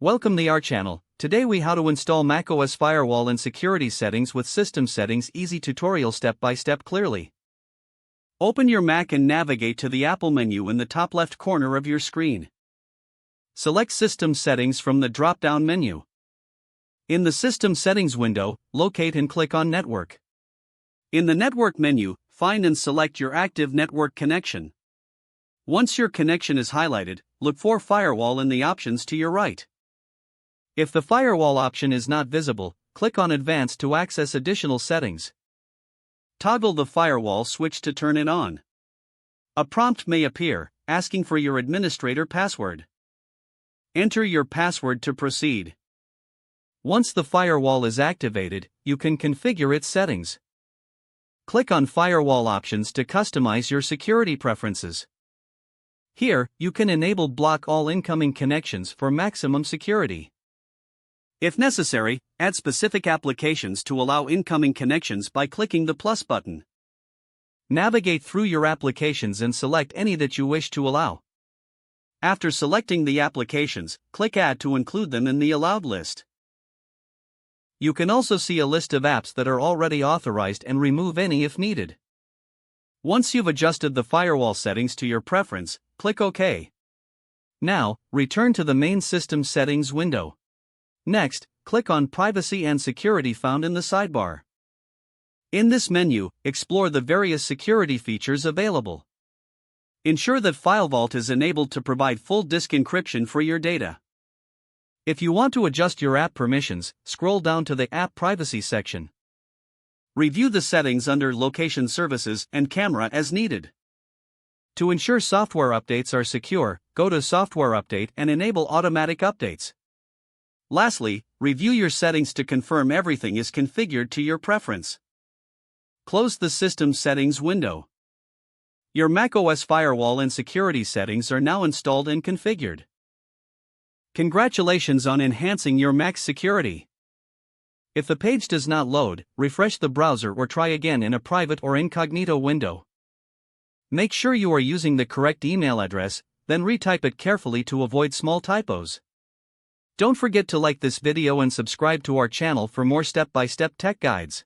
Welcome to our channel. Today we how to install macOS Firewall and security settings with system settings easy tutorial step by step clearly. Open your Mac and navigate to the Apple menu in the top left corner of your screen. Select System Settings from the drop-down menu. In the System Settings window, locate and click on Network. In the Network menu, find and select your active network connection. Once your connection is highlighted, look for Firewall in the options to your right. If the Firewall option is not visible, click on Advanced to access additional settings. Toggle the Firewall switch to turn it on. A prompt may appear, asking for your administrator password. Enter your password to proceed. Once the Firewall is activated, you can configure its settings. Click on Firewall options to customize your security preferences. Here, you can enable block all incoming connections for maximum security. If necessary, add specific applications to allow incoming connections by clicking the plus button. Navigate through your applications and select any that you wish to allow. After selecting the applications, click Add to include them in the allowed list. You can also see a list of apps that are already authorized and remove any if needed. Once you've adjusted the firewall settings to your preference, click OK. Now, return to the main system settings window. Next, click on Privacy and Security found in the sidebar. In this menu, explore the various security features available. Ensure that FileVault is enabled to provide full disk encryption for your data. If you want to adjust your app permissions, scroll down to the App Privacy section. Review the settings under Location Services and Camera as needed. To ensure software updates are secure, go to Software Update and enable automatic updates. Lastly, review your settings to confirm everything is configured to your preference. Close the System Settings window. Your macOS Firewall and security settings are now installed and configured. Congratulations on enhancing your Mac's security. If the page does not load, refresh the browser or try again in a private or incognito window. Make sure you are using the correct email address, then retype it carefully to avoid small typos. Don't forget to like this video and subscribe to our channel for more step-by-step tech guides.